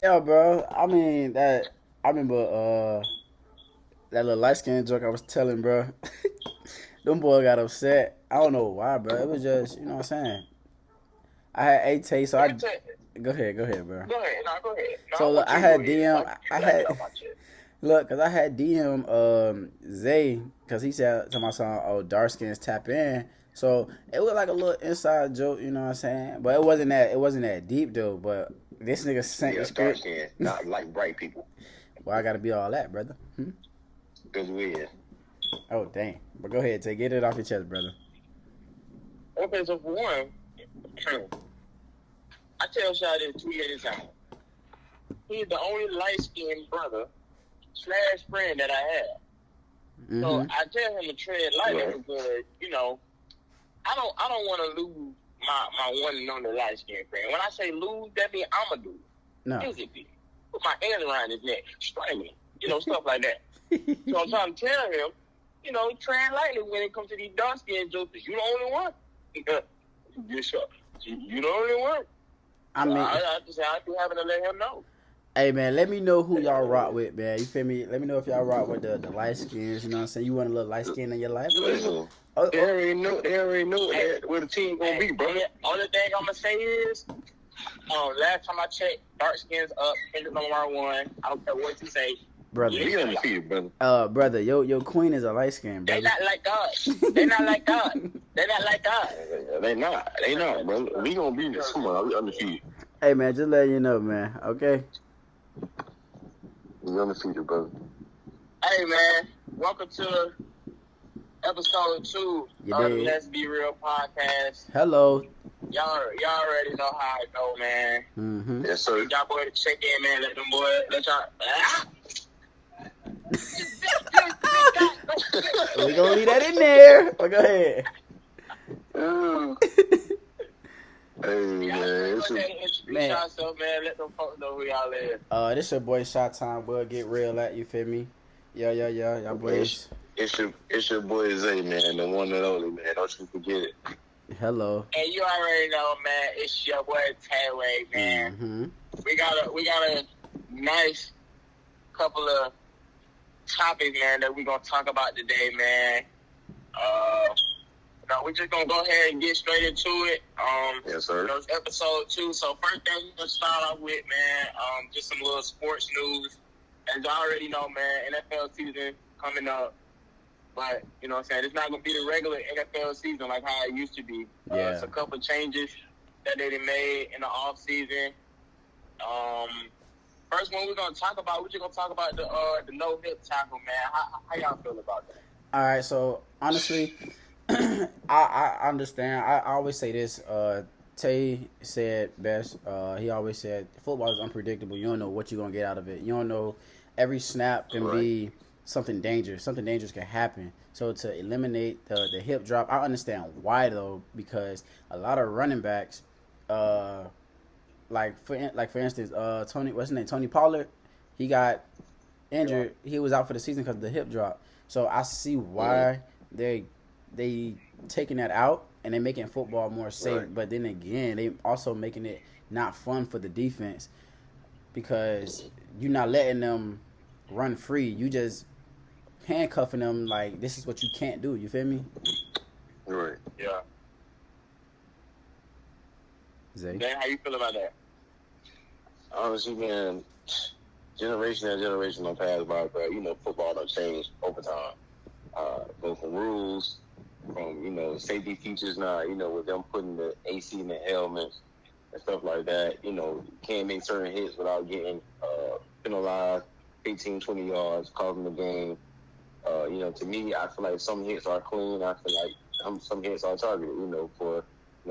Yeah, bro. I mean that. I remember that little light skinned joke I was telling, bro. Them boy got upset. I don't know why, bro. It was just, you know what I'm saying. I had a taste, so Let me I tell you. go ahead, bro. Go ahead. No, go ahead. No, I So look, want I you to go had ahead. So DM. I I get had off my chest. look, cause I had DM Zay, cause he said to my son, "Oh, dark skins tap in." So it was like a little inside joke, you know what I'm saying? But it wasn't that deep though. But this nigga sent the Yeah, dark script. skin, not like bright people. Why I gotta be all that, brother? Because we is. Oh dang! But go ahead, take get it off your chest, brother. Okay, so for one, I tell Shad this too many times. He's the only light skinned brother slash friend that I have. So Mm-hmm. I tell him to tread lightly Right. because, I don't want to lose my one and only light skinned friend. When I say lose, that means I'ma do it. No. Physically. Put my hands around his neck, strangle him, stuff like that. So I'm trying to tell him, tread lightly when it comes to these dark skinned jokers. You the only one. Yes, sir. You the only one. I So mean, I be having to let him know. hey man, let me know who y'all rock with, man. You feel me? Let me know if y'all rock with the light skins. You know what I'm saying? You want a little light skin in your life? Let me know. Listen, Oh, they oh. already know. They already know Hey, that where the team gonna be, bro. only thing I'm gonna say is, last time I checked, dark skins up, Kendrick Lamar won. I don't care what you say. Brother. We undefeated, brother. Brother, your queen is a light skin, They brother. not like us. They not like us. They not like us. They not. They not, bro. We gonna be this. Come on, we undefeated. Hey man, just letting you know, man. Okay. We undefeated, brother. Hey man, welcome to episode 2 You of the did. Let's Be Real podcast. Hello. Y'all already know how I go, man. Mm-hmm. Yes, sir. Y'all boy to check in, man. Let them boys, let y'all. We gonna leave that in there. But go ahead. Hey man, Introduce Man. yourself, man. Let them folks know who y'all is. This your boy Shot Time. We'll get real at you. Feel me? Yeah. Y'all boys. it's your boy Zay, man, the one and only, man. Don't you forget it. Hello. And you already know, man. It's your boy Tayway, man. Mm-hmm. We got a nice couple of topics, man, that we gonna talk about today, man. We're just gonna go ahead and get straight into it. Yes, sir. It's episode 2. So first thing we're gonna start off with, man, just some little sports news. As you already know, man, NFL season coming up. But, you know what I'm saying, it's not gonna be the regular NFL season like how it used to be. Yeah. It's a couple changes that they made in the off season. First one we're gonna talk about, the no hip tackle, man. How y'all feel about that? All right. So honestly, I understand. I always say this. Tay said best. He always said football is unpredictable. You don't know what you're gonna get out of it. You don't know every snap can be something dangerous. Something dangerous can happen. So to eliminate the hip drop, I understand why though, because a lot of running backs, like for instance, what's his name, Tony Pollard, he got injured. He was out for the season because of the hip drop. So I see why they taking that out and they making football more safe. Right. But then again, they also making it not fun for the defense because you're not letting them run free. You just handcuffing them like this is what you can't do. You feel me? Right. Yeah. Zay? Dan, how you feel about that? Honestly, man, generation and generation don't pass by, bro. Football don't change over time. Both from rules, from safety features now. With them putting the AC in the helmets and stuff like that. You can't make certain hits without getting penalized, 18, 20 yards, causing the game. To me, I feel like some hits are clean. I feel like some hits are targeted. For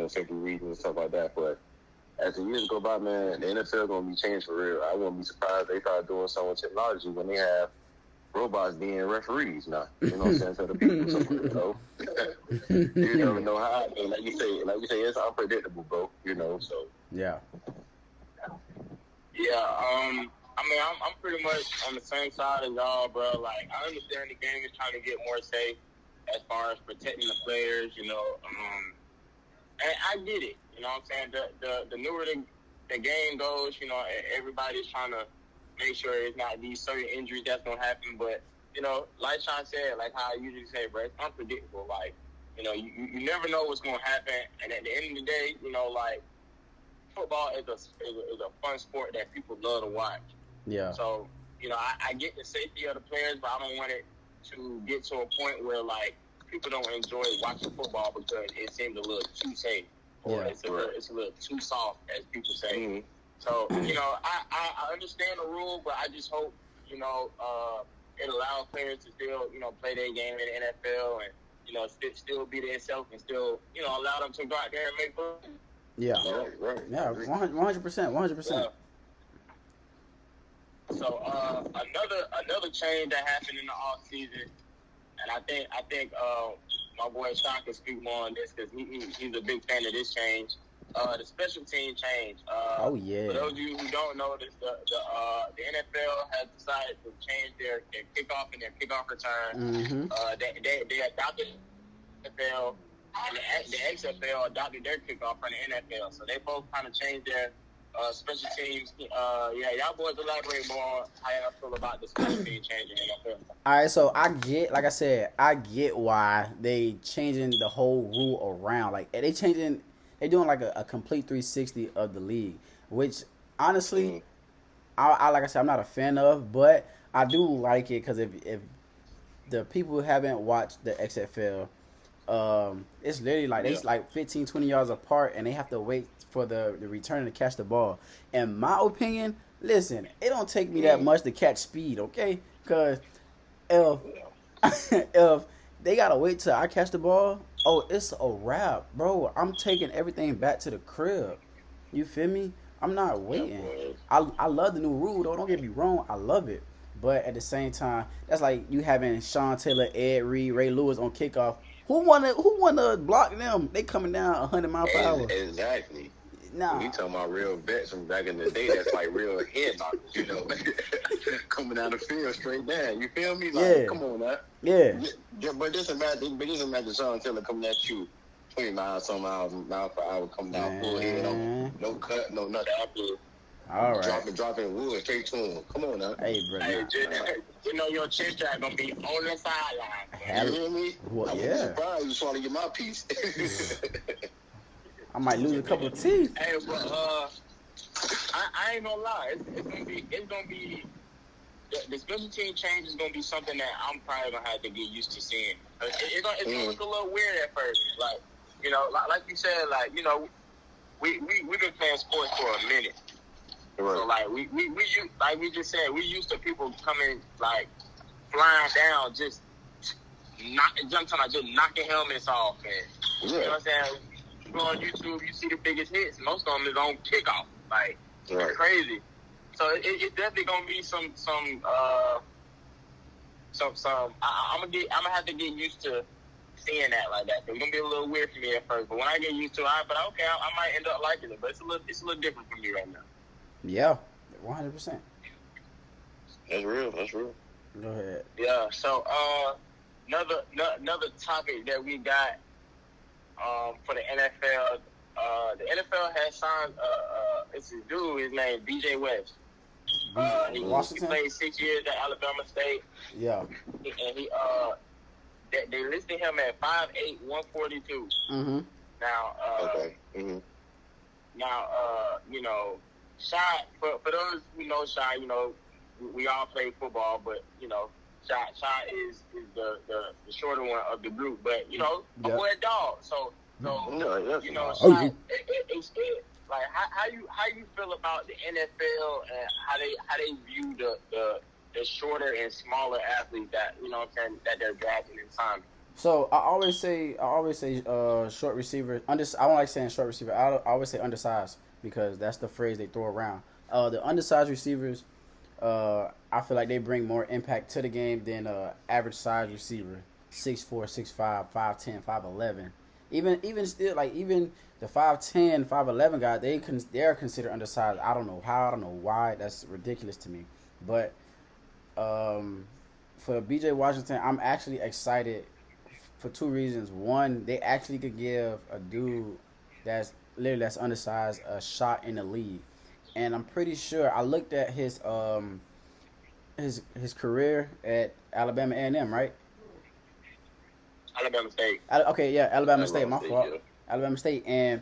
safety reasons and stuff like that. But as the years go by, man, the NFL gonna be changed for real. I wouldn't be surprised if they start doing some with technology when they have robots being referees now. You know what I'm saying? To the people, so, you never know how. I mean, like you say, it's unpredictable, bro. So Yeah. Yeah, I'm pretty much on the same side as y'all, bro. Like, I understand the game is trying to get more safe as far as protecting the players, and I get it. You know what I'm saying? The newer the game goes, you know, everybody's trying to make sure it's not these certain injuries that's gonna happen. But you know, like Sean said, like how I usually say, bro, it's unpredictable. Like, you know, you never know what's gonna happen. And at the end of the day, you know, like football is a fun sport that people love to watch. Yeah. So, you know, I get the safety of the players, but I don't want it to get to a point where like people don't enjoy watching football because it seems a little too safe. Or it's a little too soft, as people say. Mm-hmm. So, you know, I understand the rule, but I just hope, you know, it allows players to still, you know, play their game in the NFL and, you know, still be themselves and still, you know, allow them to go out there and make fun. Yeah. Right. Yeah, 100%. So another change that happened in the off season, and I think my boy Sean can speak more on this because he's a big fan of this change. The special team change. Oh yeah. For those of you who don't know this, the NFL has decided to change their kickoff and their kickoff return. Mm-hmm. They adopted the NFL and the XFL adopted their kickoff from the NFL. So they both kind of changed their special teams. Yeah, y'all boys elaborate more on how y'all feel about the special team change in the NFL. All right, so I get why they changing the whole rule around. Like they doing like a complete 360 of the league, which honestly, I like I said, I'm not a fan of, but I do like it because if the people who haven't watched the XFL, it's literally like it's like 15, 20 yards apart, and they have to wait for the return to catch the ball. In my opinion, listen, it don't take me that much to catch speed, okay? Because if they gotta wait till I catch the ball, oh, it's a wrap, bro. I'm taking everything back to the crib. You feel me? I'm not waiting. I love the new rule, though. Don't get me wrong. I love it. But at the same time, that's like you having Sean Taylor, Ed Reed, Ray Lewis on kickoff. Who wanna block them? They coming down 100 miles per hour. Exactly. Nah. We talking about real vets from back in the day. That's like real head knockers, you know, coming down the field straight down. You feel me? Like, come on now. Yeah. But this imagine Sean Taylor coming at you 20 miles per hour, coming down full head on, no cut, no nothing. All right. Dropping wood straight to him. Come on now. Hey, bro. Hey, you know your chin strap gonna be on the sideline. You hear me? Well, I wouldn't be surprised you trying to get my piece. I might lose a couple of teeth. Hey, well, I ain't gonna lie. It's gonna be the special team change is gonna be something that I'm probably gonna have to get used to seeing. It's gonna look a little weird at first, like you know, like you said, like you know, we've been playing sports for a minute. Right. So like like we just said, we used to people coming like flying down, just knocking helmets off, and you know what I'm saying. You go on YouTube, you see the biggest hits. Most of them is on kickoff, like it's crazy. So it's definitely gonna be some. I'm gonna have to get used to seeing that like that. It's gonna be a little weird for me at first, but when I get used to it, I might end up liking it. But it's a little different for me right now. Yeah, 100%. That's real. Go ahead. Yeah. So another topic that we got for the NFL. The NFL has signed it's a dude. His name BJ West. He played 6 years at Alabama State. Yeah. And they listed him at 5'8", 142. Mm-hmm. Now, now, you know, Shy. For those who know Shy, you know, we all play football, but you know, Shy is the shorter one of the group. But you know, my boy a dog. So you know, Shy, it's like how you feel about the NFL and how they view the shorter and smaller athletes that you know what I'm saying that they're drafting and signing. So I always say short receiver. I don't like saying short receiver. I always say undersized because that's the phrase they throw around. The undersized receivers, I feel like they bring more impact to the game than average size receiver. 6'4", 6'5", 5'10", 5'11". Even still, like even the 5'10", 5'11" guys, they're considered undersized. I don't know how, I don't know why. That's ridiculous to me. But for BJ Washington, I'm actually excited for two reasons. One, they actually could give a dude that's undersized a shot in the league. and I'm pretty sure I looked at his career at Alabama A&M, right? Alabama State. Okay, yeah, Alabama State. Alabama My State, fault. yeah. Alabama State, and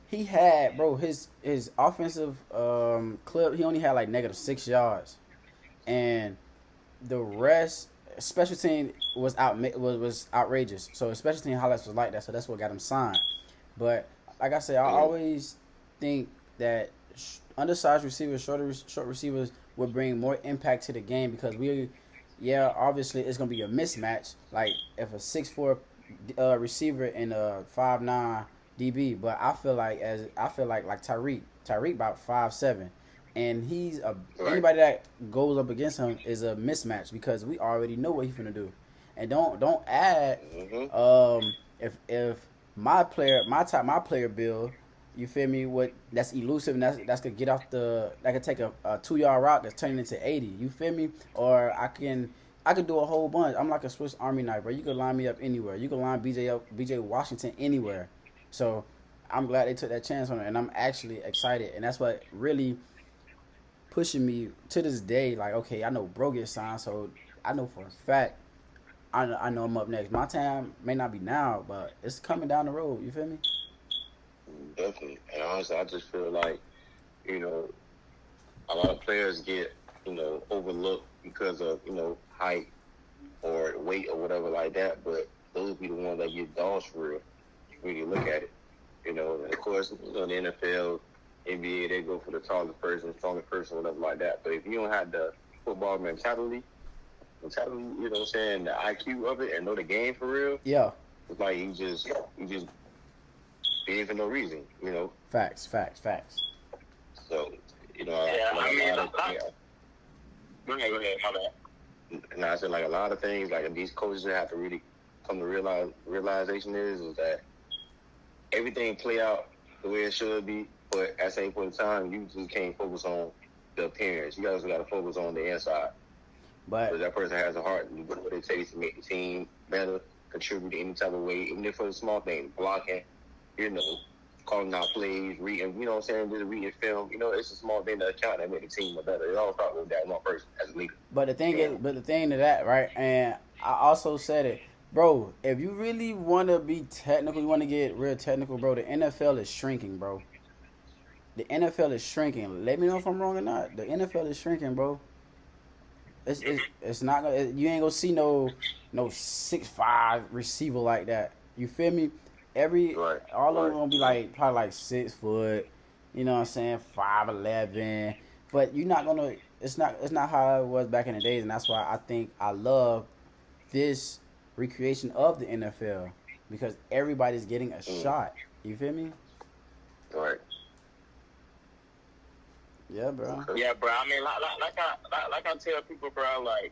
he had, bro, his offensive clip. He only had like -6 yards, and the rest special team was outrageous. So special team highlights was like that. So that's what got him signed. But like I said, I always think that undersized receivers, short receivers would bring more impact to the game because obviously it's gonna be a mismatch. Like if a 6'4" receiver and a 5'9" DB, but I feel like Tyreek about 5'7", and anybody that goes up against him is a mismatch because we already know what he's gonna do, and don't add if my player build, you feel me? That's elusive and that's gonna get off that could take a 2-yard route that's turning into 80. You feel me? Or I could do a whole bunch. I'm like a Swiss Army knife, bro. You could line me up anywhere. You could line BJ Washington anywhere. So I'm glad they took that chance on it, and I'm actually excited, and that's what really pushing me to this day. Like, okay, I know bro gets signed, so I know for a fact I know I'm up next. My time may not be now, but it's coming down the road. You feel me? Definitely. And honestly, I just feel like, a lot of players get, overlooked because of, height or weight or whatever like that. But those be the ones that get dogs for real. When you look at it, and of course, the NFL, NBA, they go for the tallest person, strongest person, whatever like that. But if you don't have the football mentality, you know what I'm saying, the IQ of it, and know the game for real, Yeah. it's like you just being for no reason, Facts. So, Go ahead, my bad. And I said, like, a lot of things, like, these coaches have to really come to realization is that everything play out the way it should be, but at the same point in time, you just can't focus on the appearance. You guys got to focus on the inside. Because that person has a heart and what it takes to make the team better, contribute in any type of way, even if it's a small thing, blocking, calling out plays, reading, you know what I'm saying, just reading film. It's a small thing that count that make the team better. It all starts with that one person as a leader. But the thing to that, right? And I also said it, bro. If you really want to be technical, you want to get real technical, bro. The NFL is shrinking, bro. The NFL is shrinking. Let me know if I'm wrong or not. The NFL is shrinking, bro. It's not gonna. You ain't gonna see no 6'5" receiver like that. You feel me? All of them gonna be probably like 6 foot. You know what I'm saying? 5'11". But you're not gonna. It's not how it was back in the days, and that's why I think I love this recreation of the NFL because everybody's getting a shot. You feel me? Right. Yeah, bro. Yeah, bro. I mean, like I tell people, bro. Like,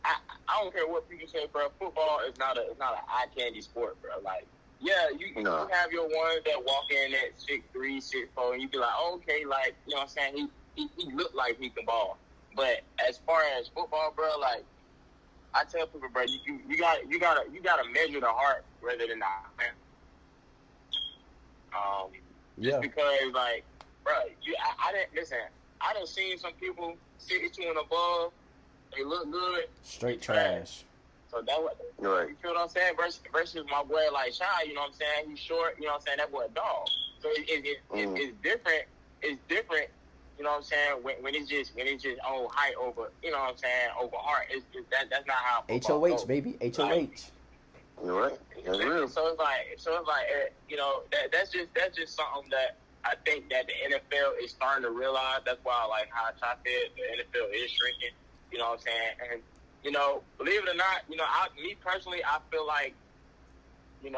I don't care what people say, bro. Football is not an eye candy sport, bro. Like, yeah, you have your ones that walk in at 6'3", 6'4", and you be like, oh, okay, like, you know what I'm saying? He look like he can ball. But as far as football, bro, like, I tell people, bro, you gotta measure the heart rather than the eye. Just because, like, bro, I didn't listen. I done seen some people 6'2" and above. They look good. Straight trash. So that what you feel what I'm saying? Versus my boy like Shy, you know what I'm saying? He's short, you know what I'm saying? That boy a dog. So it's different. It's different. You know what I'm saying? When it's just height over, you know what I'm saying, over heart. That's not how football HOH goes. baby, HOH. You're right. So it's like that's just something that I think that the NFL is starting to realize. That's why, like how I said, the NFL is shrinking. You know what I'm saying? And believe it or not, me personally, I feel like, and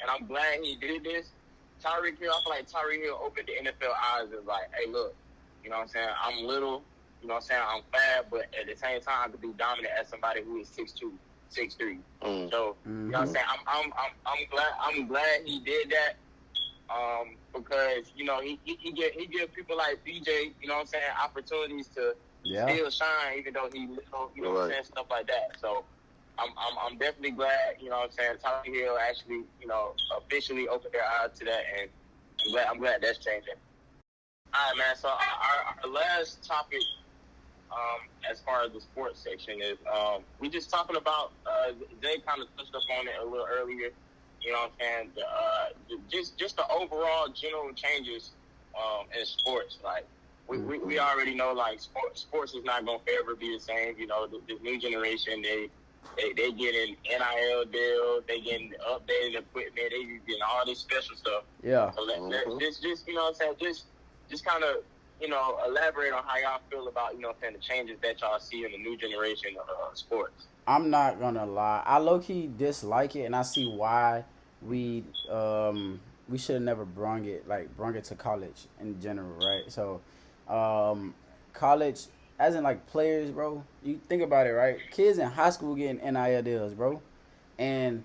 I'm glad he did this. Tyreek Hill, I feel like Tyreek Hill opened the NFL eyes and like, hey, look, you know what I'm saying? I'm little, you know what I'm saying? I'm fast, but at the same time, I could be dominant as somebody who is 6'2", 6'3". So, you know what I'm saying? I'm glad he did that. Because he give people like BJ, you know what I'm saying, opportunities to still shine, even though he little, you know what I'm saying, stuff like that. So I'm definitely glad, you know what I'm saying, Tyreek Hill actually, officially opened their eyes to that, and I'm glad that's changing. All right, man. So our last topic, as far as the sports section is, we just talking about. Jay kind of touched up on it a little earlier. You know what I'm saying? Just the overall general changes in sports. Like we already know, like sports is not gonna forever be the same. You know, the new generation they getting NIL deals, they getting updated equipment, they getting all this special stuff. Yeah. So just you know what I'm saying, just kind of, you know, elaborate on how y'all feel about, you know, the changes that y'all see in the new generation of sports. I'm not gonna lie. I low key dislike it, and I see why we should have never brung it to college in general, right? So, college, as in like players, bro. You think about it, right? Kids in high school getting NIL deals, bro, and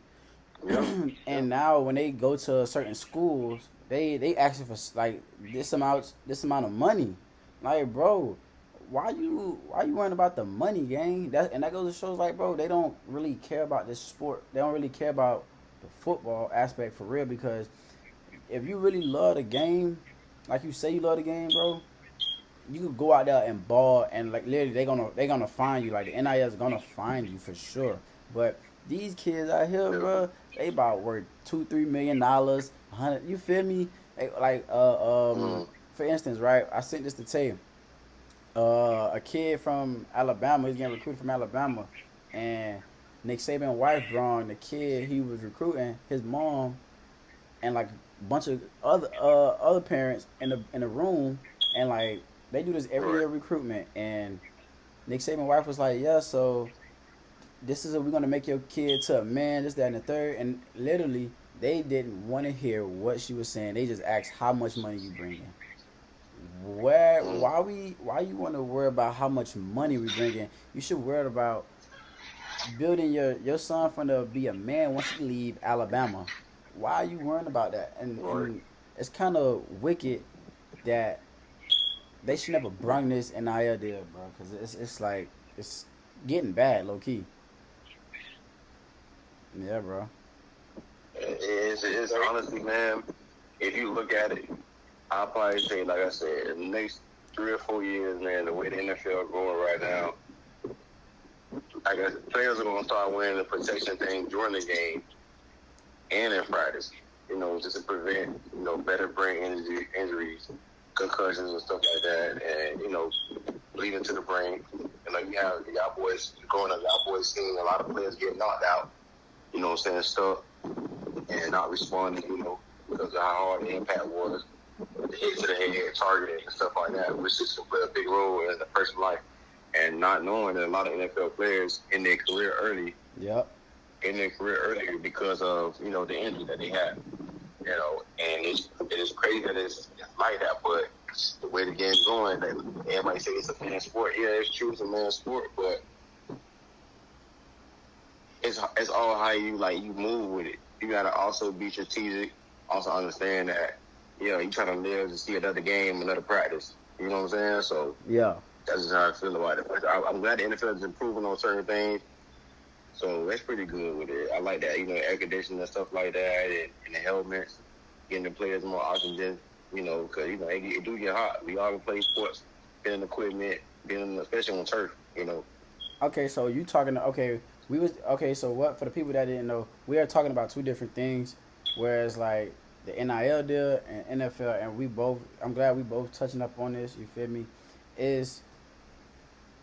and now when they go to certain schools, they asking for like this amount of money, like, bro. Why you worrying about the money, gang? That goes to shows, like, bro, they don't really care about this sport. They don't really care about the football aspect for real. Because if you really love the game, like you say you love the game, bro, you could go out there and ball, and like literally they gonna find you. Like the NIL is gonna find you for sure. But these kids out here, bro, they about worth $2-3 million, 100. You feel me? For instance, right? I sent this to Tay. A kid from Alabama, he's getting recruited from Alabama, and Nick Saban's wife brought the kid he was recruiting, his mom, and like a bunch of other parents in the room, and like they do this every year recruitment, and Nick Saban's wife was like, yeah, so this is we're gonna make your kid to a man, this, that, and the third, and literally they didn't want to hear what she was saying. They just asked how much money you bring in. Why you want to worry about how much money we bring in? You should worry about building your son for to be a man once he leave Alabama. Why are you worrying about that? And it's kind of wicked that they should never brung this NIL deal, bro. Because it's like it's getting bad, low key. Yeah, bro. It's honestly, man. If you look at it, I'll probably say, like I said, in the next 3 or 4 years, man, the way the NFL going right now, I guess players are going to start wearing the protection thing during the game and in practice, you know, just to prevent, you know, better brain injuries, concussions and stuff like that, and, you know, bleeding to the brain. And like we have y'all boys growing up, y'all boys seeing a lot of players get knocked out, you know what I'm saying, stuck, and not responding, you know, because of how hard the impact was. The hit to the head, targeting, and stuff like that, which is play a big role in a person's life. And not knowing that a lot of NFL players in their career early, because of, you know, the injury that they had, you know, and it is crazy that it's like that, but the way the game's going, everybody say it's a man sport. Yeah, it's true, it's a man sport, but it's all how you move with it. You gotta also be strategic, also understand that. Yeah, you trying to live to see another game, another practice. You know what I'm saying? So yeah, that's just how I feel about it. But I'm glad the NFL is improving on certain things. So that's pretty good with it. I like that, you know, air conditioning and stuff like that, and the helmets, getting the players more oxygen. You know, because you know it do get hot. We all can play sports, building equipment, especially on turf. You know. Okay, so you talking? So what? For the people that didn't know, we are talking about two different things. Whereas like the NIL deal and NFL, and I'm glad we both touching up on this, you feel me, is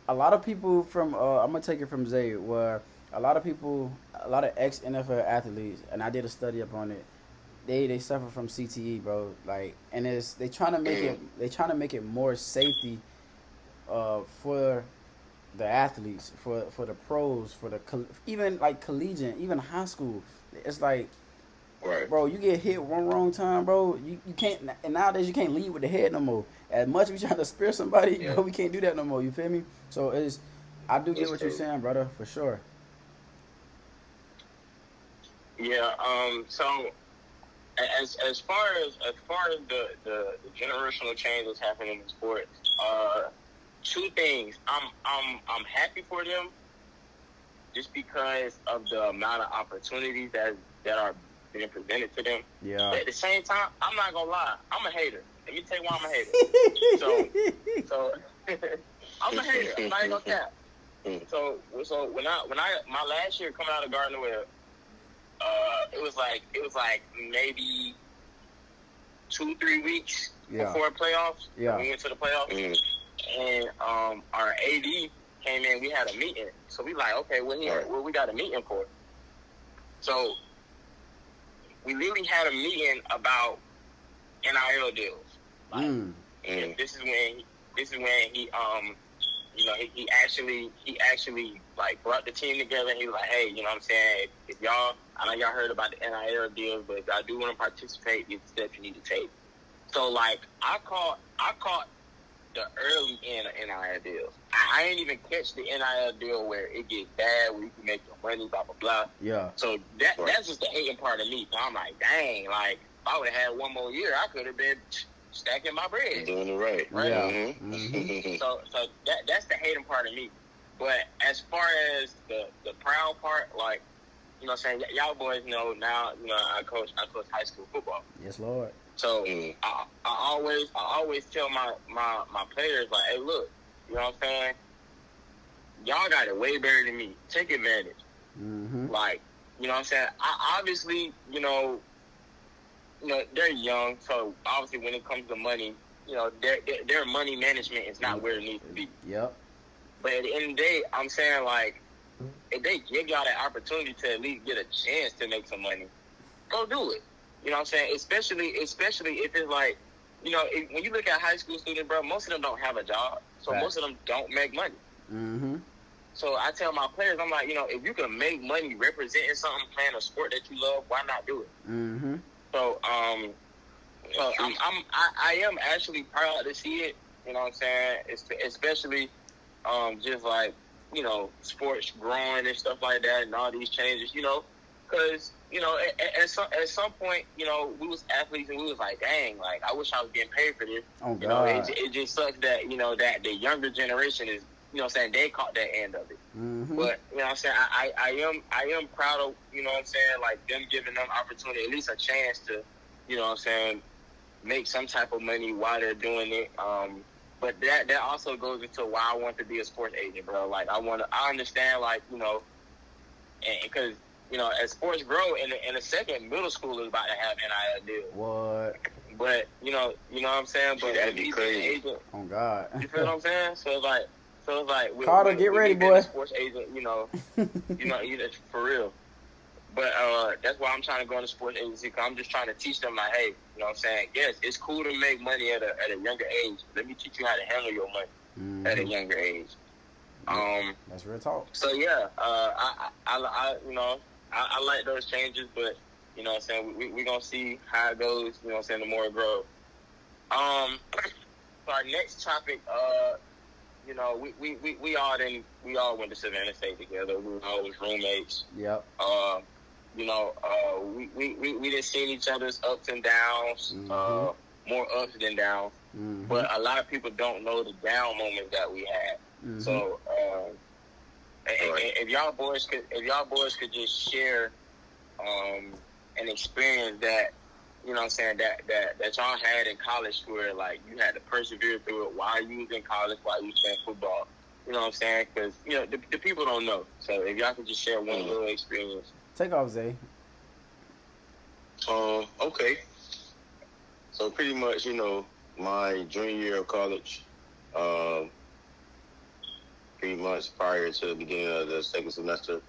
a lot of people from, I'm going to take it from Zay, where a lot of ex-NFL athletes, and I did a study up on it, they suffer from CTE, bro, like, and they trying to make it more safety for the athletes, for the pros, for the, even like collegiate, even high school. It's like, right, bro, you get hit one wrong time, bro. You can't, and nowadays you can't lead with the head no more. As much as we trying to spear somebody, bro, we can't do that no more. You feel me? So I do get what you're saying, brother, for sure. Yeah. So as far as the generational change that's happening in sports, two things. I'm happy for them, just because of the amount of opportunities that are being presented to them. Yeah. But at the same time, I'm not gonna lie, I'm a hater. Let me tell you why I'm a hater. So I'm a hater. I'm not even gonna cap. So when I my last year coming out of Gardner Webb, it was like maybe 2-3 weeks before playoffs. Yeah. We went to the playoffs, and our AD came in. We had a meeting, so we like, okay, what we got a meeting for? So we literally had a meeting about NIL deals. Like, and this is when he you know, he actually like brought the team together, and he was like, hey, you know what I'm saying, if y'all, I know y'all heard about the NIL deals, but if y'all do want to participate, these steps you need to take. So like I caught the early end of NIL deals. I ain't even catch the NIL deal where it gets bad, where you can make your money, blah blah blah. Yeah. So that's just the hating part of me. So I'm like, dang, like if I would have had one more year, I could have been stacking my bread. Doing it right. Yeah. So that's the hating part of me. But as far as the proud part, like, you know what I'm saying, y'all boys know now, you know, I coach high school football. Yes, Lord. So I always tell my players, like, hey, look, you know what I'm saying, y'all got it way better than me. Take advantage. Like, you know what I'm saying, I obviously, you know, they're young, so obviously when it comes to money, you know, their money management is not where it needs to be. Yep. But at the end of the day, I'm saying, like, if they give y'all that opportunity to at least get a chance to make some money, go do it. You know what I'm saying? Especially if it's like, you know, when you look at high school students, bro, most of them don't have a job, so most of them don't make money. So I tell my players, I'm like, you know, if you can make money representing something, playing a sport that you love, why not do it? So I am actually proud to see it. You know what I'm saying? Especially just like, you know, sports growing and stuff like that, and all these changes. You know, because you know at some point, you know, we was athletes and we was like, dang, like I wish I was getting paid for this. Oh, you know, it just sucks that, you know, that the younger generation is, you know what I'm saying, they caught that end of it. But, you know what I'm saying, I am proud of, you know what I'm saying, like them giving them opportunity, at least a chance to, you know what I'm saying, make some type of money while they're doing it. But that also goes into why I want to be a sports agent, bro. Like I understand, like, you know, because, you know, as sports grow, in a second, middle school is about to have NIL deals. What? But you know what I'm saying. But that'd be crazy. Agent, oh God. You feel what I'm saying? So it's like, Carter, get ready, boy. Sports agent, you know, for real. But that's why I'm trying to go into sports agency, because I'm just trying to teach them, like, hey, you know what I'm saying? Yes, it's cool to make money at a younger age. Let me teach you how to handle your money at a younger age. That's real talk. So yeah, I you know, I like those changes, but you know what I'm saying, we gonna see how it goes. You know what I'm saying, the more it grows. So our next topic, you know, we all went to Savannah State together. We were always roommates. Yep. You know, we didn't see each other's ups and downs, more ups than downs. But a lot of people don't know the down moments that we had. So, if y'all boys could just share an experience that, you know what I'm saying, that y'all had in college, where like you had to persevere through it while you was in college, while you was playing football. You know what I'm saying? Because, you know, the people don't know. So if y'all could just share one little experience. Take off, Zay. Okay. So pretty much, you know, my junior year of college, pretty much prior to the beginning of the second semester,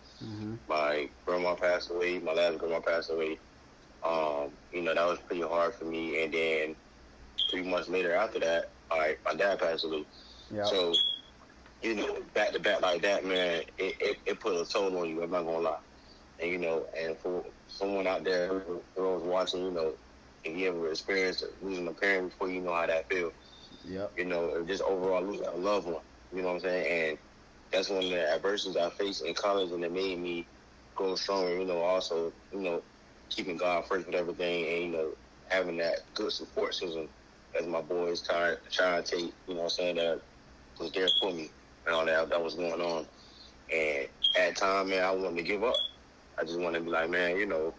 my grandma passed away. My last grandma passed away. You know, that was pretty hard for me. And then 3 months later after that, my dad passed away. Yep. So, you know, back to back like that, man, it put a toll on you. I'm not gonna lie. And, you know, and for someone out there who was watching, you know, if you ever experienced losing a parent before, you know how that feels. Yep. You know, or just overall losing a loved one. You know what I'm saying? And that's one of the adversities I faced in college, and it made me grow stronger. You know, also, you know, keeping God first with everything, and, you know, having that good support system as my boys trying to take, you know what I'm saying, that was there for me and all that was going on. And at the time, man, I wanted to give up. I just wanted to be like, man, you know,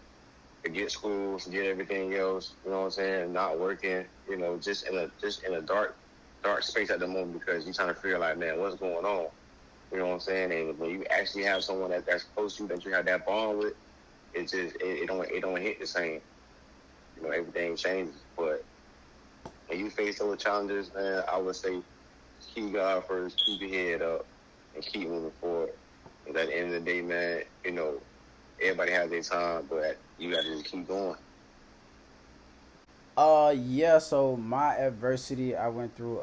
forget school, forget everything else. You know what I'm saying? Not working. You know, just in a dark space at the moment because you're trying to figure like, man, what's going on? You know what I'm saying? And when you actually have someone that's close to you that you have that bond with, it don't hit the same. You know, everything changes. But when you face those challenges, man, I would say keep God first, keep your head up, and keep moving forward. And at the end of the day, man, you know, everybody has their time, but you got to just keep going. Yeah, so my adversity I went through,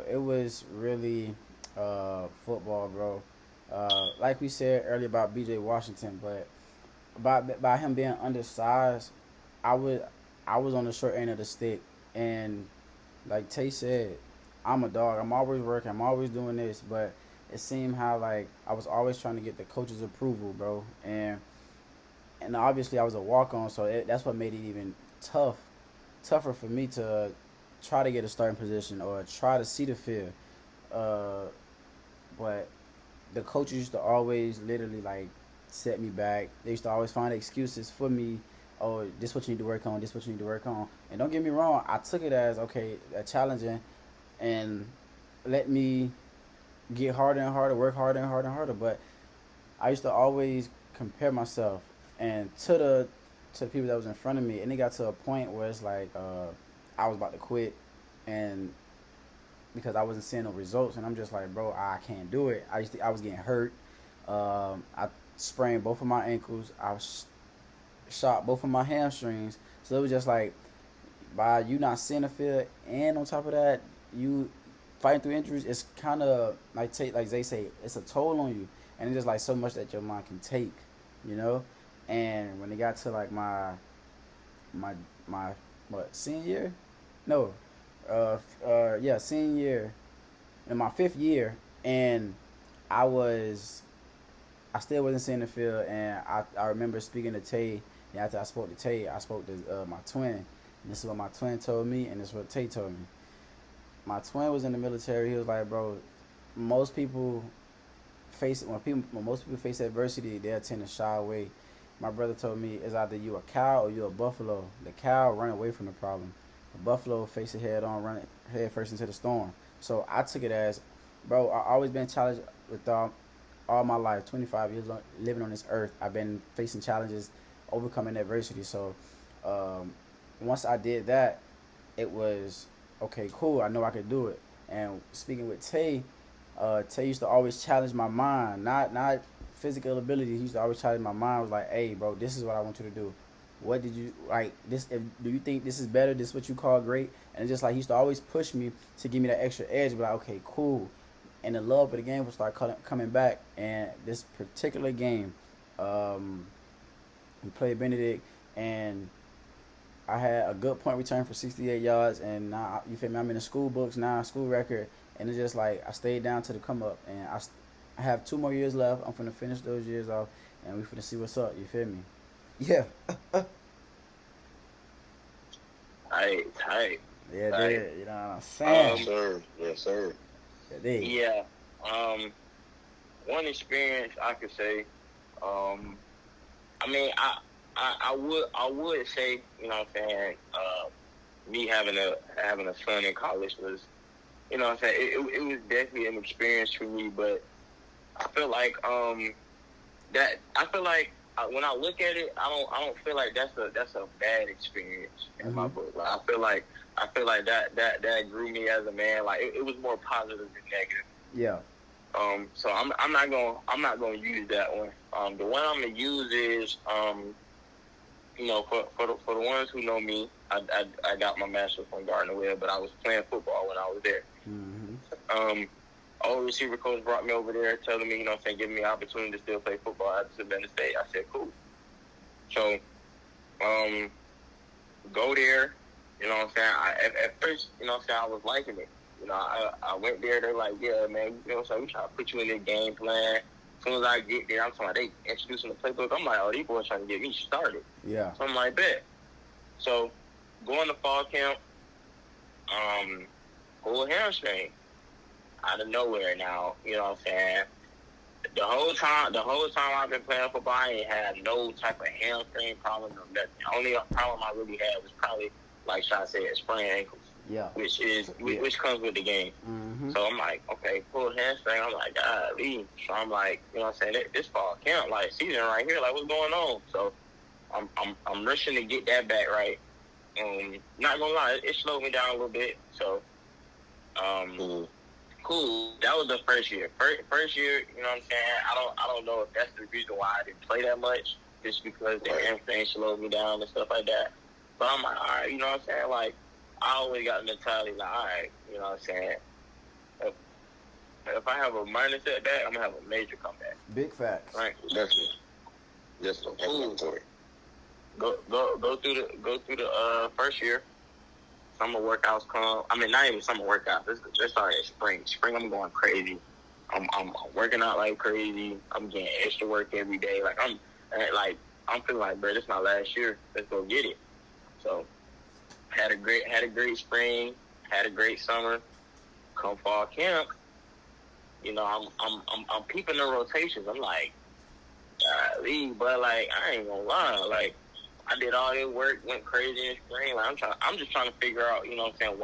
it was really football, bro. Like we said earlier about BJ Washington, but by him being undersized, I would I was on the short end of the stick, and like Tay said, I'm a dog. I'm always working. I'm always doing this, but it seemed how like I was always trying to get the coach's approval, bro, and obviously I was a walk on, so that's what made it even tougher for me to try to get a starting position or try to see the field. Uh, but the coaches used to always literally like set me back. They used to always find excuses for me. Oh, this what you need to work on. This what you need to work on. And don't get me wrong, I took it as okay, a challenging, and let me get harder and harder, work harder and harder and harder. But I used to always compare myself and to the people that was in front of me, and it got to a point where it's like I was about to quit, and because I wasn't seeing no results, and I'm just like, bro, I can't do it. I was getting hurt. I sprained both of my ankles. Shot both of my hamstrings. So it was just like, by you not seeing the field, and on top of that, you fighting through injuries, it's kind of like they say, it's a toll on you, and it's just like so much that your mind can take, you know. And when it got to like my what, senior year, no, yeah, senior year, in my 5th year, and I was I still wasn't seeing the field, and I remember speaking to Tay. And after I spoke to Tay, I spoke to my twin. And this is what my twin told me, and this is what Tay told me. My twin was in the military. He was like, bro, most people when most people face adversity, they tend to shy away. My brother told me it's either you a cow or you a buffalo. The cow run away from the problem. The buffalo face it head on, run it head first into the storm. So I took it as, bro, I always been challenged with all my life, 25 years living on this earth. I've been facing challenges, overcoming adversity. So once I did that, it was okay, cool. I know I could do it. And speaking with Tay, Tay used to always challenge my mind, not physical ability. He used to always challenge my mind. I was like, hey, bro, this is what I want you to do. What did you like? This? Do you think this is better? This is what you call great? And it's just like he used to always push me to give me that extra edge. Be like, okay, cool. And the love for the game would start coming back. And this particular game, we played Benedict, and I had a good point return for 68 yards. And now, you feel me? I'm in the school books now, school record. And it's just like I stayed down to the come up. And I have 2 more years left. I'm finna finish those years off, and we finna see what's up. You feel me? Yeah. Tight. Yeah, Tight. dude. You know what I'm saying? Yes, sir. Yes, sir. Yeah. One experience I could say, I mean, I would say, you know what I'm saying, me having a son in college was, you know what I'm saying, it was definitely an experience for me, but I feel like when I look at it, I don't feel like that's a bad experience in my book. Like, I feel like that grew me as a man. Like it was more positive than negative. Yeah. So I'm not gonna use that one. The one I'm gonna use is you know, for the ones who know me, I got my master's from Gardner Webb, but I was playing football when I was there. Mm-hmm. Old receiver coach brought me over there, telling me, you know what I'm saying, giving me an opportunity to still play football at Savannah State. I said, cool. So, go there, you know what I'm saying. At first, you know what I'm saying, I was liking it. You know, I went there, they're like, yeah, man, you know what I'm saying, we trying to put you in the game plan. As soon as I get there, I'm talking about they introducing the playbook. I'm like, oh, these boys trying to get me started. Yeah. So I'm like, bet. So, going to fall camp, pull a hamstring out of nowhere now, you know what I'm saying? the whole time I've been playing football, I ain't had no type of hamstring problem or nothing. The only problem I really had was probably, like Shaw said, sprained ankles. Yeah. Which comes with the game. Mm-hmm. So I'm like, okay, pulled hamstring. I'm like, golly. So I'm like, you know what I'm saying? This fall camp, like season right here, like what's going on? So I'm rushing to get that back right. Not gonna lie, it slowed me down a little bit. So cool. That was the first year. First year, you know what I'm saying? I don't know if that's the reason why I didn't play that much, just because the hamstring slowed me down and stuff like that. But I'm like, all right, you know what I'm saying? Like, I always got the mentality like, all right, you know what I'm saying? If I have a minor setback, I'm gonna have a major comeback. Big facts. Right? That's Cool. Go through the first year. Summer workouts come. I mean, not even summer workouts. Let's start at spring. Spring, I'm going crazy. I'm working out like crazy. I'm getting extra work every day. I'm feeling like, bro, this is my last year. Let's go get it. So had a great spring. Had a great summer. Come fall camp, you know, I'm peeping the rotations. I'm like, golly, but like I ain't gonna lie, like I did all this work, went crazy in spring. Like I'm just trying to figure out, you know what I'm saying,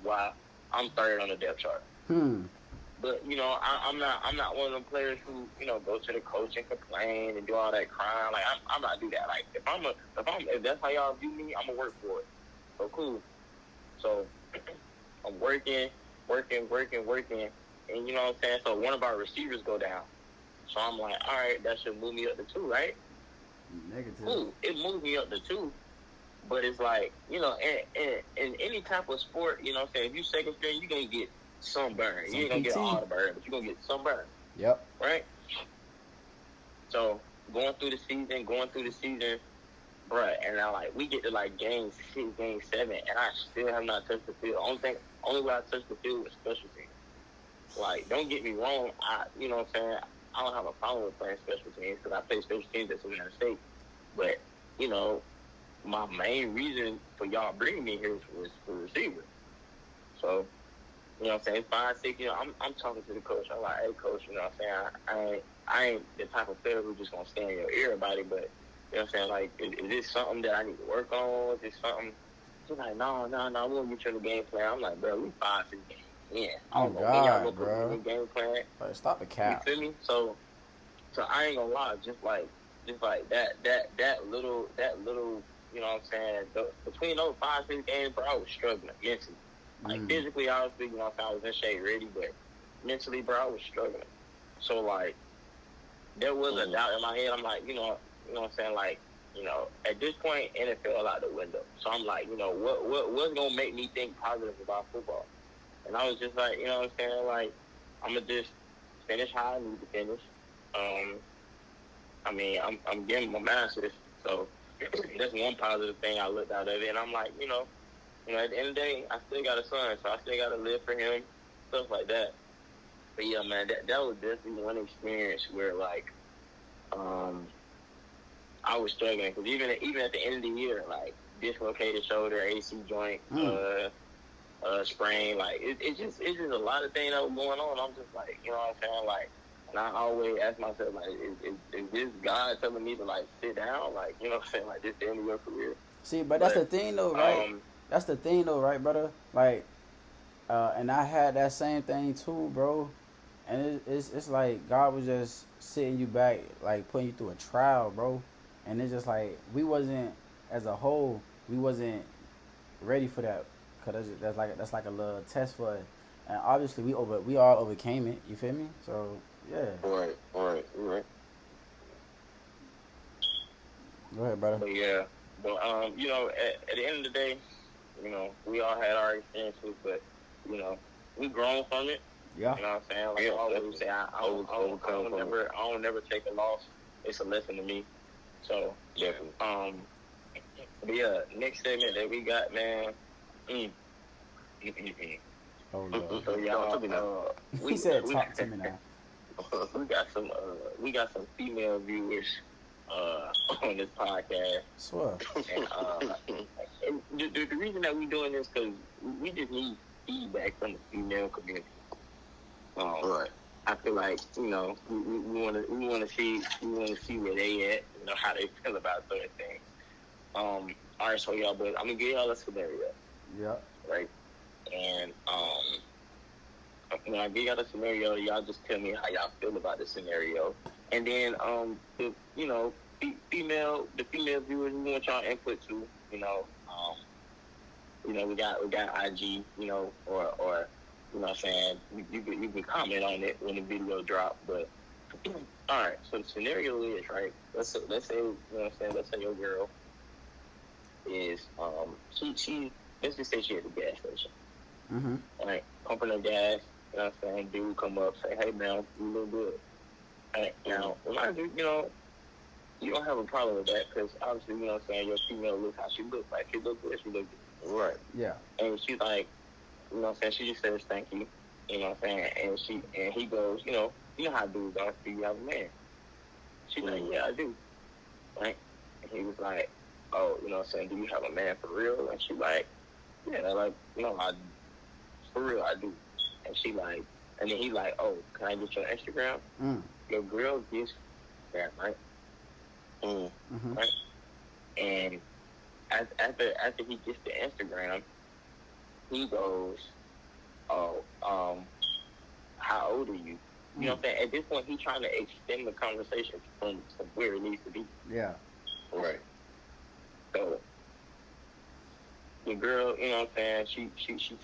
why I'm third on the depth chart. But you know, I'm not one of them players who, you know, go to the coach and complain and do all that crying. Like I'm not do that. Like if that's how y'all view me, I'm gonna work for it. So cool. So I'm working, and you know what I'm saying. So one of our receivers go down. So I'm like, all right, that should move me up to 2, right? Negative. Cool. It moved me up to 2. But it's like, you know, in any type of sport, you know what I'm saying, if you second string, you're going to get some burn. You ain't going to get all the burn, but you're going to get some burn. Yep. Right? So going through the season, bruh, and now, like, we get to, like, game 6, game 7, and I still have not touched the field. Only way I touched the field was special teams. Like, don't get me wrong, you know what I'm saying, I don't have a problem with playing special teams because I play special teams at Savannah State. But, you know, my main reason for y'all bringing me here was for receiver. So, you know what I'm saying, 5, 6, you know, I'm talking to the coach. I'm like, hey, coach, you know what I'm saying, I ain't the type of player who's just going to stand in your ear about it, but, you know what I'm saying, like, is this something that I need to work on? Is this something? He's like, no, we're going to get you the game plan. I'm like, bro, we 5, 6 games. Yeah, I don't know when y'all gonna put me in game plan. Like, stop the cap. You feel me? So I ain't gonna lie, just like that little, you know what I'm saying? Between those 5, 6 games, bro, I was struggling mentally. Like physically, obviously, you know what I'm saying, I was in shape, ready, but mentally, bro, I was struggling. So like, there was a doubt in my head. I'm like, you know what I'm saying, like, you know, at this point, NFL out the window. So I'm like, you know, what's gonna make me think positive about football? And I was just like, you know what I'm saying, like, I'm going to just finish how I need to finish. I mean, I'm getting my master's, so that's one positive thing I looked out of it. And I'm like, you know, at the end of the day, I still got a son, so I still got to live for him, stuff like that. But, yeah, man, that was definitely one experience where, like, I was struggling. Because even at the end of the year, like, dislocated shoulder, AC joint, sprain, like it's just a lot of things that was going on. I'm just like, you know what I'm saying, like, and I always ask myself, like, is this God telling me to, like, sit down, like, you know what I'm saying, like, this the end of your career? See, but that's the thing though, right? That's the thing though, right, brother? Like, and I had that same thing too, bro. And it's like God was just sitting you back, like putting you through a trial, bro. And it's just like as a whole, we wasn't ready for that. Cause that's like a little test for it, and obviously we all overcame it. You feel me? So yeah. Right. You're right. Go ahead, brother. But yeah, you know, at the end of the day, you know, we all had our experiences, but you know, we grown from it. Yeah. You know what I'm saying? Like I always say, I don't never take a loss. It's a lesson to me. So Definitely. But yeah, next segment that we got, man. Oh, no. So y'all, he said, "Talk to me now." We got some female viewers on this podcast. Swear. And the reason that we doing this because we just need feedback from the female community. Right. I feel like we want to see where they at, how they feel about certain things. All right, so y'all, but I'm gonna give y'all a scenario. Yeah. Right. And when I give y'all the scenario, y'all just tell me how y'all feel about the scenario, and then the female viewers, we want y'all input too. We got IG, or what I'm saying, you can comment on it when the video drop. But all right, so the scenario is, right, let's say let's say your girl is she let's just say she at the gas station. Mm-hmm. Right, pumping her gas, dude come up, say, hey man, you look good. Right, now, mind you, you don't have a problem with that, because obviously, your female looks how she looks. Like, she look good, she look good. Right. Yeah. And she's like, she just says thank you. And he goes, you know how dudes are, do you have a man? She's like, yeah, I do. Right? And he was like, oh, do you have a man for real? And she like, yeah, like, for real, I do. And she like, and then he like, oh, can I get your Instagram? Your girl gets that, right? Mm-hmm. Right? And after he gets the Instagram, he goes, oh, how old are you? You know what I'm saying? At this point, he's trying to extend the conversation from where it needs to be. Yeah. Right. So the girl, she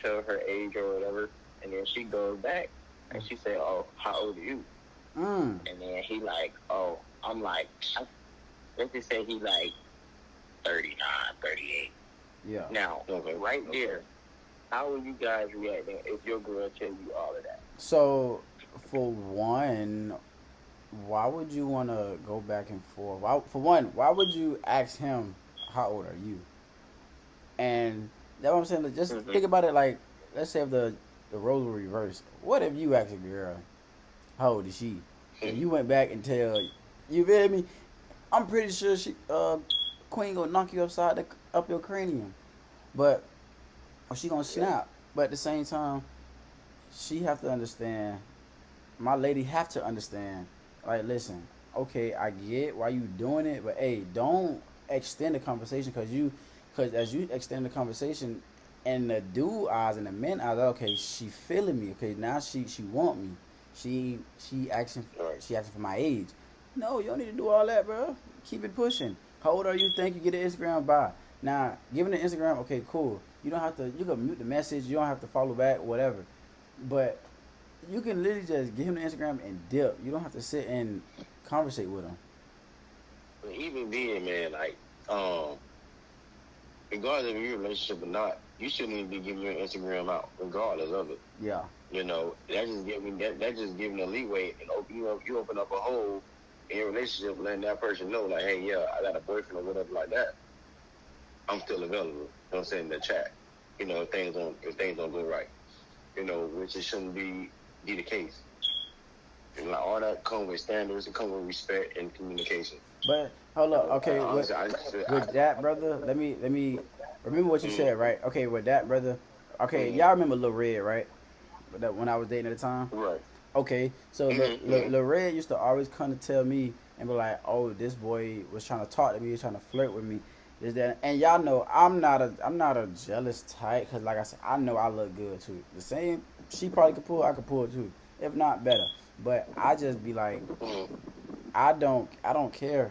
tell her age or whatever, and then she goes back and she say, oh, how old are you? And then he like, oh, I'm like, let's just say he like 39, 38. Yeah. Now, right there, how will you guys react if your girl tell you all of that? So, for one, why would you want to go back and forth? Why would you ask him, how old are you? And that's what I'm saying. Just think about it like, let's say if the roles were reversed. What if you asked a girl, how old is she? And you went back and tell, you feel me? I'm pretty sure Queen gonna knock you up your cranium. But, or she gonna snap. But at the same time, she have to understand, my lady have to understand, like, listen, okay, I get why you doing it, but hey, don't extend the conversation, because as you extend the conversation, in the dude eyes and the men eyes, okay, she feeling me, okay, now she want me, she asking for my age. No, you don't need to do all that, bro. Keep it pushing. How old are you? Think you get an Instagram by now? Giving the Instagram, okay, cool. You don't have to. You can mute the message. You don't have to follow back, whatever. But you can literally just give him the Instagram and dip. You don't have to sit and conversate with him. But even then, man, like, regardless of your relationship or not, you shouldn't even be giving your Instagram out, regardless of it. Yeah. That's just giving a leeway, and you open up a hole in your relationship, letting that person know, like, hey, yeah, I got a boyfriend or whatever like that. I'm still available. You know what I'm saying, in the chat. If things don't go right. Which it shouldn't be the case. And like all that come with standards and come with respect and communication. But hold up, okay, with that, brother, let me remember what you said, right? Okay, with that, brother. Okay, y'all remember Lil Red, right? That when I was dating at the time. Right. Okay, so Lil Red used to always come to tell me and be like, "Oh, this boy was trying to talk to me, he was trying to flirt with me." Is that, and y'all know I'm not a jealous type, because like I said, I know I look good too. The same she probably could pull, I could pull too, if not better. But I just be like, I don't care.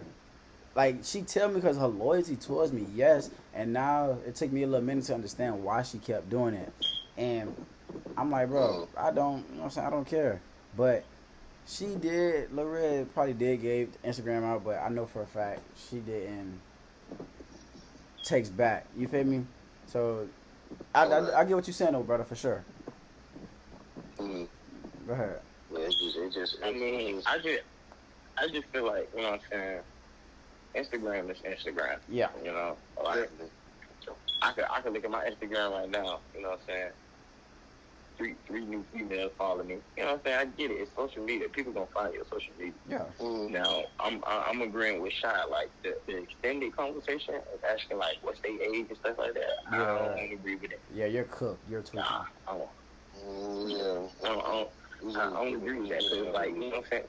Like, she tell me because her loyalty towards me, yes, and now it took me a little minute to understand why she kept doing it. And I'm like, bro, I don't, you know what I'm saying, I don't care. But she did, Lil Red probably did gave Instagram out, but I know for a fact she didn't text back. You feel me? So I get what you're saying though, brother, for sure. Go ahead. Yeah, I just feel like, you know what I'm saying, Instagram is Instagram. Yeah. Like, I can look at my Instagram right now, you know what I'm saying, three new females following me. You know what I'm saying? I get it. It's social media. People gonna find you on social media. Yeah. Now, I'm agreeing with Shy. Like, the extended conversation of asking, like, what's their age and stuff like that. Yeah. I don't agree with it. Yeah, you're cooked. You're tweaking. Nah, I I don't agree with that. So, like, you know what I'm saying?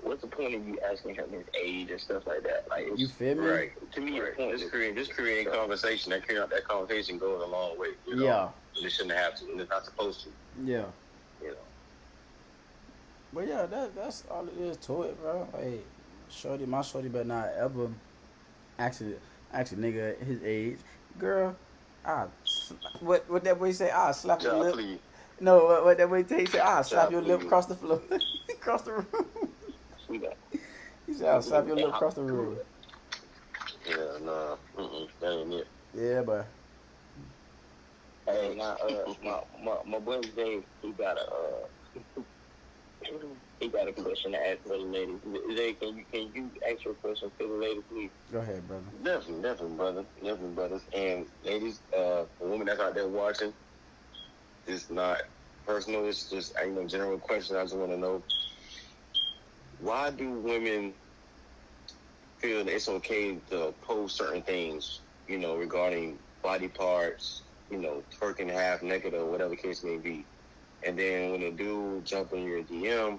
What's the point of you asking him his age and stuff like that? Like, You feel me? Right. To me, Right. the point is Just create conversation. That conversation goes a long way. You know? Yeah. It shouldn't have to. It's not supposed to. Yeah. You know. But yeah, that's all it is to it, bro. Hey, my shorty better not ever actually nigga his age. Girl, what that boy say? I'll slap your lip. Please. No, what that boy say? He said, I'll slap your lip Please. across the floor. across the room. see that. He said, I'll slap your lip across the room. Yeah, nah. That ain't it. Yeah, but Hey, now, my boy Dave, he got a question to ask for the ladies. Zay, can you ask your question for the ladies, please? go ahead, brother. Definitely, brothers. And ladies, the women that's out there watching, it's not personal. It's just, general question. I just want to know, why do women feel that it's okay to post certain things, regarding body parts, twerking half naked or whatever the case may be. And then when a dude jump in your DM,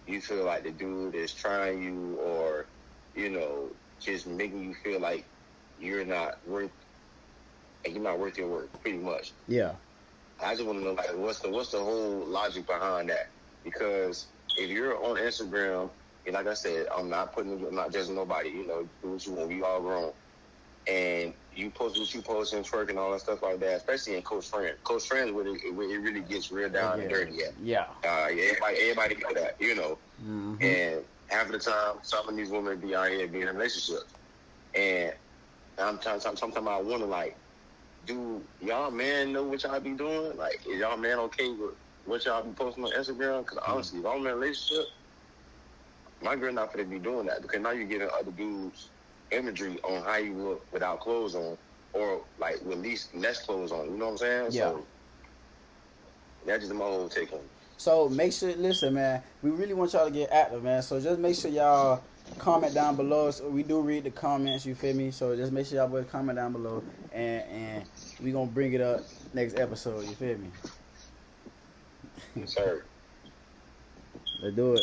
you feel like the dude is trying you or, just making you feel like you're not worth your work, pretty much. Yeah. I just want to know, like, what's the whole logic behind that? Because if you're on Instagram, and like I said, I'm not judging nobody, do what you want, we all grown. And you post what you post and twerk and all that stuff like that, especially in Coach Friends. Coach Friends, where it really gets real down and dirty at. Yeah. Everybody know that, Mm-hmm. And half of the time, some of these women be out here being in relationships. And I'm talking about, I wonder, like, do y'all man know what y'all be doing? Like, is y'all man okay with what y'all be posting on Instagram? Because honestly, if I'm in a relationship, my girl not gonna be doing that, because now you're getting other dudes imagery on how you look without clothes on, or like with at least less clothes on. You know what I'm saying? Yeah. So that's just my whole take on it. So make sure, listen, man, we really want y'all to get active, man. So just make sure y'all comment down below. So we do read the comments, you feel me? So just make sure y'all boys comment down below, and we gonna bring it up next episode, you feel me? Sir. Let's do it.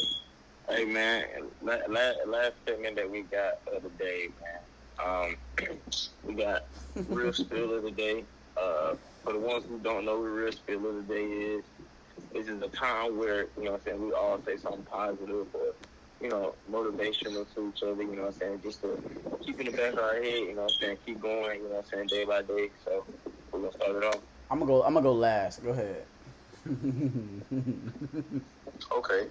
Hey, man, last segment that we got of the day, man. We got real spill of the day. For the ones who don't know what real spill of the day is, this is a time where, we all say something positive or, motivational to each other, just to keep in the back of our head, keep going, day by day. So we're going to start it off. I'm gonna go last. Go ahead. Okay,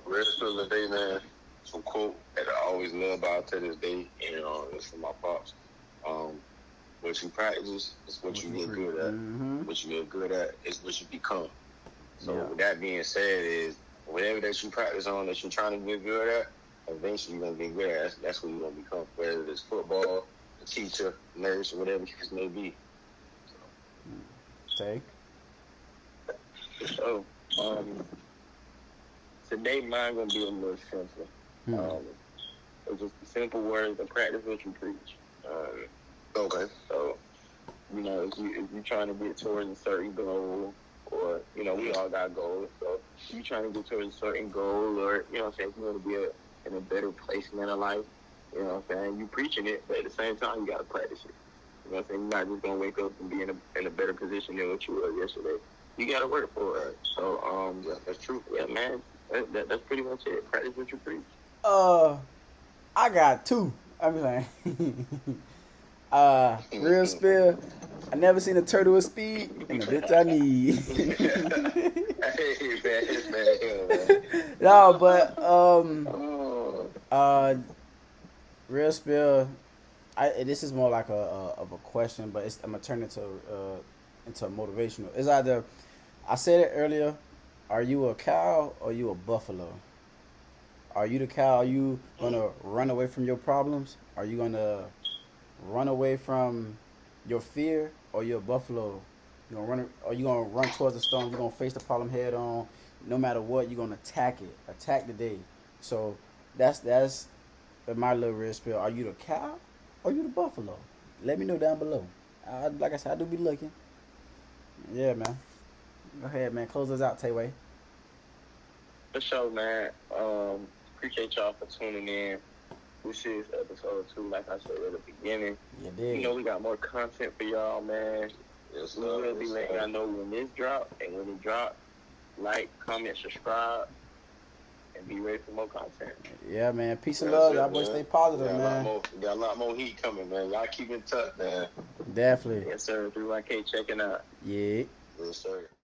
real spill of the day, man. Some quote that I always love about to this day, and it's from my pops. What you practice is what you get good at. Mm-hmm. What you get good at is what you become. So Yeah. with that being said, is whatever that you practice on that you're trying to get good at, eventually you're gonna get good at. That's what you're gonna become. Whether it's football, a teacher, nurse, or whatever the case may be. Tay. So, today mine gonna be a little simpler. It's just simple words and practice what you preach. Okay. So, if you're trying to get towards a certain goal, or, we all got goals, so if you're trying to get towards a certain goal, or, if you want to be in a better place in your life, you preaching it, but at the same time, you got to practice it. You're not just going to wake up and be in a better position than what you were yesterday. You got to work for it. So, That's true. yeah, man, that's pretty much it. Practice what you preach. I got two. I'm like, real spill. I never seen a turtle with speed, and the bitch I need. Hey, man. No, but real spill. This is more like a question, but I'm gonna turn it into motivational. It's either, I said it earlier, are you a cow or you a buffalo? Are you the cow? Are you gonna run away from your problems? Are you gonna run away from your fear, or you a buffalo? You gonna run, or you gonna run towards the storm? You're gonna face the problem head on, no matter what. You're gonna attack it, attack the day. So that's my little red spill. Are you the cow or you the buffalo? Let me know down below. Like I said, I do be looking. Yeah, man. Go ahead, man. Close us out, Tayway. For sure, man. Appreciate y'all for tuning in. This is episode 2, like I said at the beginning. You know, we got more content for y'all, man. Yes, We will be letting y'all know when this drop, and when it drop, like, comment, subscribe, and be ready for more content. Yeah, man. Peace and love. Y'all boys stay positive, man. Got a lot more heat coming, man. Y'all keep in touch, man. Definitely. Yes, sir. 3YK checking out. Yeah. Yes, sir.